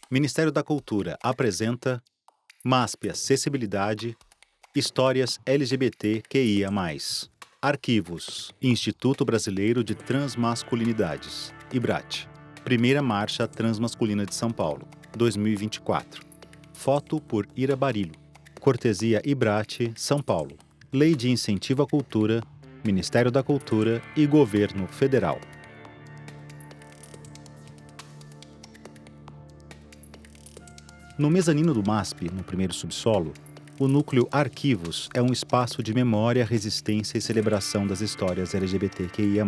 Ministério da Cultura apresenta MASP Acessibilidade, Histórias LGBTQIA+. Arquivos, Instituto Brasileiro de Transmasculinidades, IBRAT. Primeira Marcha Transmasculina de São Paulo, 2024. Foto por Ira Barilo. Cortesia IBRAT, São Paulo. Lei de Incentivo à Cultura, Ministério da Cultura e Governo Federal. No mezanino do MASP, no primeiro subsolo, o núcleo Arquivos é um espaço de memória, resistência e celebração das histórias LGBTQIA+.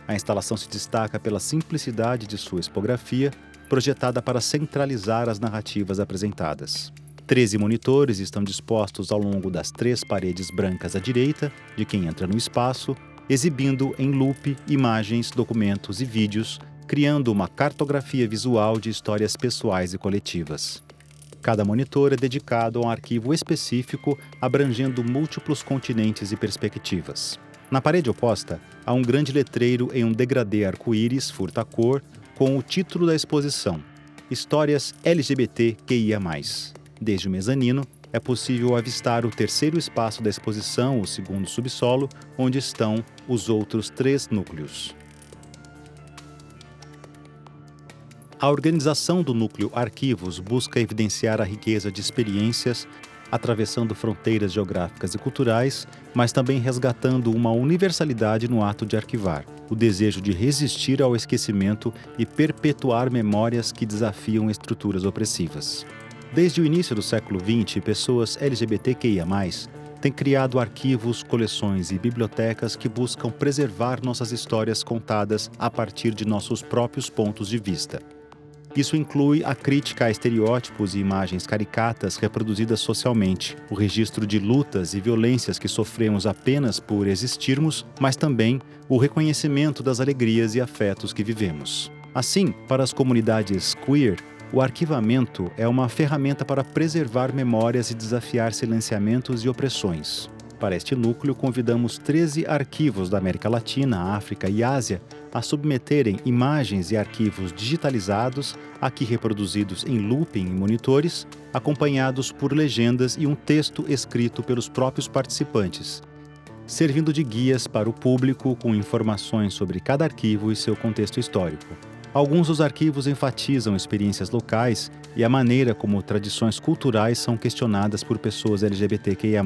A instalação se destaca pela simplicidade de sua expografia, projetada para centralizar as narrativas apresentadas. 13 monitores estão dispostos ao longo das 3 paredes brancas à direita de quem entra no espaço, exibindo em loop imagens, documentos e vídeos, criando uma cartografia visual de histórias pessoais e coletivas. Cada monitor é dedicado a um arquivo específico, abrangendo múltiplos continentes e perspectivas. Na parede oposta, há um grande letreiro em um degradê arco-íris furta-cor com o título da exposição: Histórias LGBTQIA+. Desde o mezanino, é possível avistar o terceiro espaço da exposição, o segundo subsolo, onde estão os outros 3 núcleos. A organização do núcleo Arquivos busca evidenciar a riqueza de experiências, atravessando fronteiras geográficas e culturais, mas também resgatando uma universalidade no ato de arquivar, o desejo de resistir ao esquecimento e perpetuar memórias que desafiam estruturas opressivas. Desde o início do século XX, pessoas LGBTQIA+, têm criado arquivos, coleções e bibliotecas que buscam preservar nossas histórias contadas a partir de nossos próprios pontos de vista. Isso inclui a crítica a estereótipos e imagens caricatas reproduzidas socialmente, o registro de lutas e violências que sofremos apenas por existirmos, mas também o reconhecimento das alegrias e afetos que vivemos. Assim, para as comunidades queer, o arquivamento é uma ferramenta para preservar memórias e desafiar silenciamentos e opressões. Para este núcleo, convidamos 13 arquivos da América Latina, África e Ásia a submeterem imagens e arquivos digitalizados, aqui reproduzidos em looping em monitores, acompanhados por legendas e um texto escrito pelos próprios participantes, servindo de guias para o público com informações sobre cada arquivo e seu contexto histórico. Alguns dos arquivos enfatizam experiências locais e a maneira como tradições culturais são questionadas por pessoas LGBTQIA+.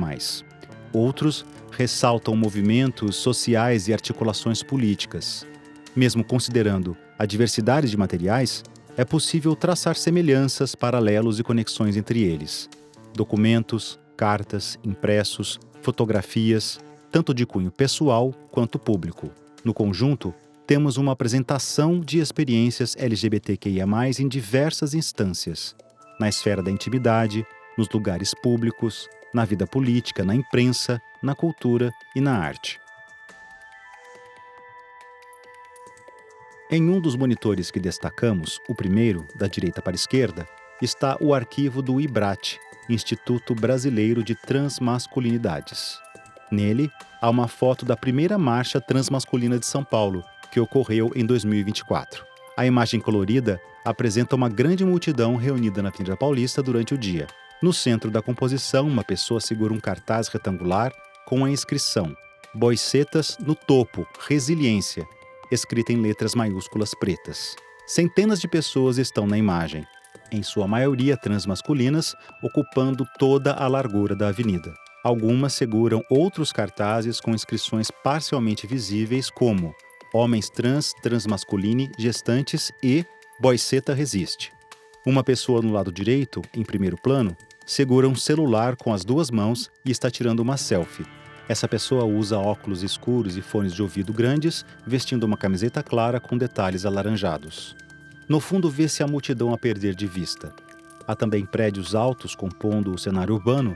Outros ressaltam movimentos sociais e articulações políticas. Mesmo considerando a diversidade de materiais, é possível traçar semelhanças, paralelos e conexões entre eles. Documentos, cartas, impressos, fotografias, tanto de cunho pessoal quanto público. No conjunto, temos uma apresentação de experiências LGBTQIA+, em diversas instâncias, na esfera da intimidade, nos lugares públicos, na vida política, na imprensa, na cultura e na arte. Em um dos monitores que destacamos, o primeiro, da direita para a esquerda, está o arquivo do IBRAT, Instituto Brasileiro de Transmasculinidades. Nele, há uma foto da primeira Marcha Transmasculina de São Paulo, que ocorreu em 2024. A imagem colorida apresenta uma grande multidão reunida na Avenida Paulista durante o dia. No centro da composição, uma pessoa segura um cartaz retangular com a inscrição "Boicetas no topo, resiliência", escrita em letras maiúsculas pretas. Centenas de pessoas estão na imagem, em sua maioria transmasculinas, ocupando toda a largura da avenida. Algumas seguram outros cartazes com inscrições parcialmente visíveis como "Homens trans, transmasculine, gestantes" e "Boiceta resiste". Uma pessoa no lado direito, em primeiro plano, segura um celular com as 2 mãos e está tirando uma selfie. Essa pessoa usa óculos escuros e fones de ouvido grandes, vestindo uma camiseta clara com detalhes alaranjados. No fundo, vê-se a multidão a perder de vista. Há também prédios altos compondo o cenário urbano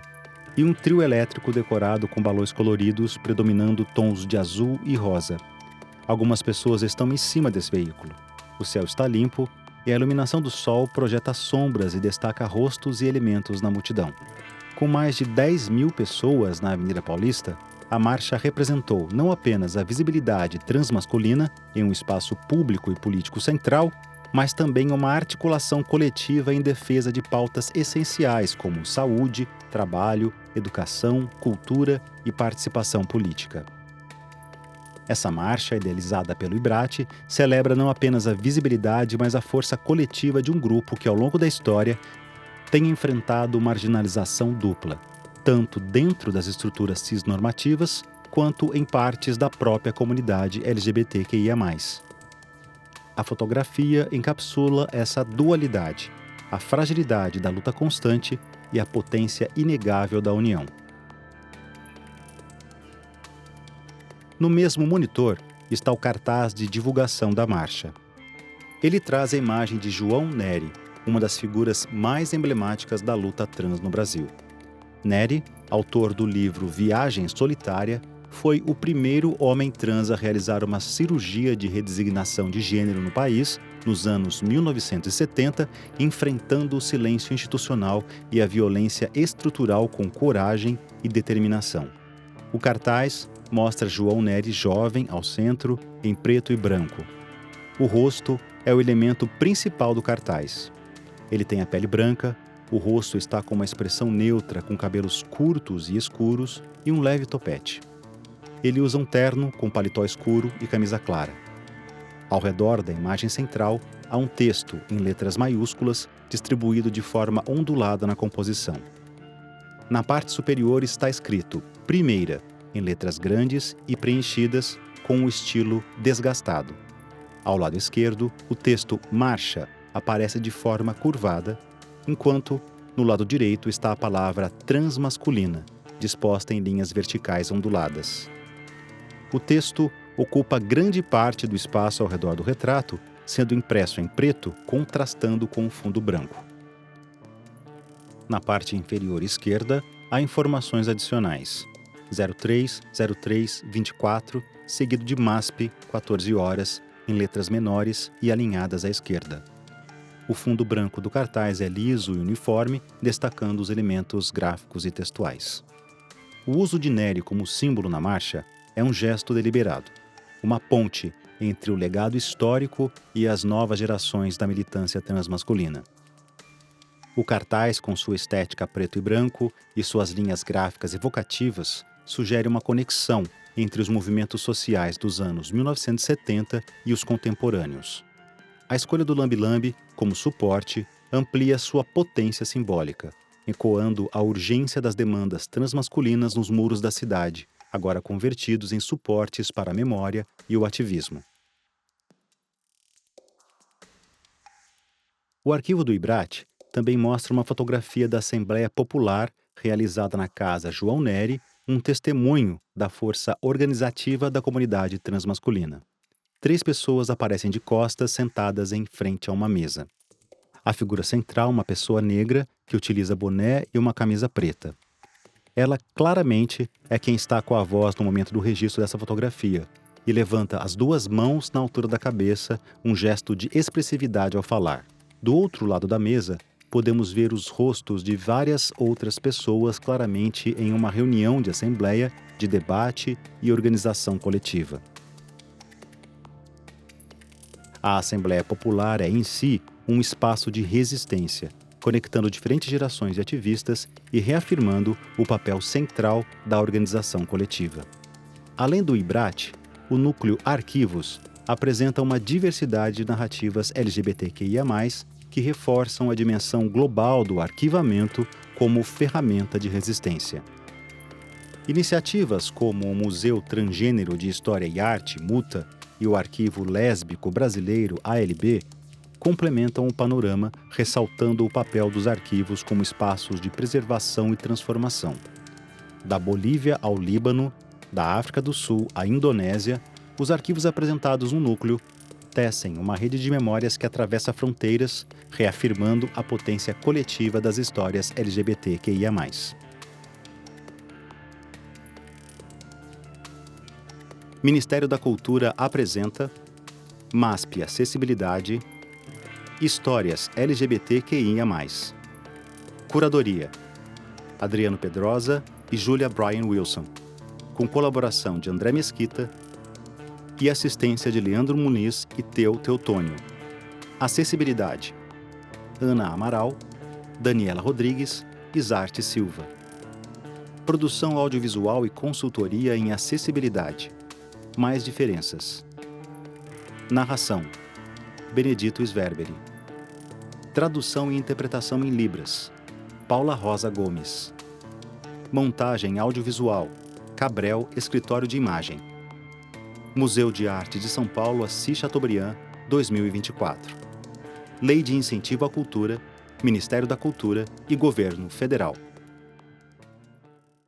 e um trio elétrico decorado com balões coloridos, predominando tons de azul e rosa. Algumas pessoas estão em cima desse veículo. O céu está limpo e a iluminação do sol projeta sombras e destaca rostos e elementos na multidão. Com mais de 10.000 pessoas na Avenida Paulista, a marcha representou não apenas a visibilidade transmasculina em um espaço público e político central, mas também uma articulação coletiva em defesa de pautas essenciais como saúde, trabalho, educação, cultura e participação política. Essa marcha, idealizada pelo IBRAT, celebra não apenas a visibilidade, mas a força coletiva de um grupo que, ao longo da história, tem enfrentado marginalização dupla, tanto dentro das estruturas cisnormativas, quanto em partes da própria comunidade LGBTQIA+. A fotografia encapsula essa dualidade, a fragilidade da luta constante e a potência inegável da união. No mesmo monitor está o cartaz de divulgação da marcha. Ele traz a imagem de João Nery, uma das figuras mais emblemáticas da luta trans no Brasil. Nery, autor do livro Viagem Solitária, foi o primeiro homem trans a realizar uma cirurgia de redesignação de gênero no país, nos anos 1970, enfrentando o silêncio institucional e a violência estrutural com coragem e determinação. O cartaz mostra João Nery jovem ao centro, em preto e branco. O rosto é o elemento principal do cartaz. Ele tem a pele branca, o rosto está com uma expressão neutra, com cabelos curtos e escuros e um leve topete. Ele usa um terno com paletó escuro e camisa clara. Ao redor da imagem central, há um texto em letras maiúsculas, distribuído de forma ondulada na composição. Na parte superior está escrito Primeira, em letras grandes e preenchidas com um estilo desgastado. Ao lado esquerdo, o texto Marcha aparece de forma curvada, enquanto no lado direito está a palavra transmasculina, disposta em linhas verticais onduladas. O texto ocupa grande parte do espaço ao redor do retrato, sendo impresso em preto, contrastando com o fundo branco. Na parte inferior esquerda, há informações adicionais. 030324, seguido de MASP, 14 horas, em letras menores e alinhadas à esquerda. O fundo branco do cartaz é liso e uniforme, destacando os elementos gráficos e textuais. O uso de Nery como símbolo na marcha é um gesto deliberado, uma ponte entre o legado histórico e as novas gerações da militância transmasculina. O cartaz, com sua estética preto e branco e suas linhas gráficas evocativas, sugere uma conexão entre os movimentos sociais dos anos 1970 e os contemporâneos. A escolha do lambe-lambe como suporte amplia sua potência simbólica, ecoando a urgência das demandas transmasculinas nos muros da cidade, agora convertidos em suportes para a memória e o ativismo. O arquivo do IBRAT também mostra uma fotografia da Assembleia Popular realizada na Casa João Nery, um testemunho da força organizativa da comunidade transmasculina. 3 pessoas aparecem de costas sentadas em frente a uma mesa. A figura central, uma pessoa negra que utiliza boné e uma camisa preta. Ela claramente é quem está com a voz no momento do registro dessa fotografia e levanta as 2 mãos na altura da cabeça, um gesto de expressividade ao falar. Do outro lado da mesa, podemos ver os rostos de várias outras pessoas claramente em uma reunião de assembleia, de debate e organização coletiva. A Assembleia Popular é, em si, um espaço de resistência, conectando diferentes gerações de ativistas e reafirmando o papel central da organização coletiva. Além do IBRAT, o núcleo Arquivos apresenta uma diversidade de narrativas LGBTQIA+, que reforçam a dimensão global do arquivamento como ferramenta de resistência. Iniciativas como o Museu Transgênero de História e Arte, MUTA, e o Arquivo Lésbico Brasileiro, ALB, complementam o panorama, ressaltando o papel dos arquivos como espaços de preservação e transformação. Da Bolívia ao Líbano, da África do Sul à Indonésia, os arquivos apresentados no núcleo tecem uma rede de memórias que atravessa fronteiras, reafirmando a potência coletiva das histórias LGBTQIA+. Ministério da Cultura apresenta MASP Acessibilidade, Histórias LGBTQIA+. Curadoria: Adriano Pedrosa e Júlia Bryan Wilson, com colaboração de André Mesquita e assistência de Leandro Muniz e Teu Teutônio. Acessibilidade: Ana Amaral, Daniela Rodrigues e Zarte Silva. Produção audiovisual e consultoria em acessibilidade. Mais diferenças. Narração: Benedito Sverberi. Tradução e interpretação em Libras: Paula Rosa Gomes. Montagem audiovisual: Cabrel Escritório de Imagem. Museu de Arte de São Paulo, Assis Chateaubriand, 2024. Lei de Incentivo à Cultura, Ministério da Cultura e Governo Federal.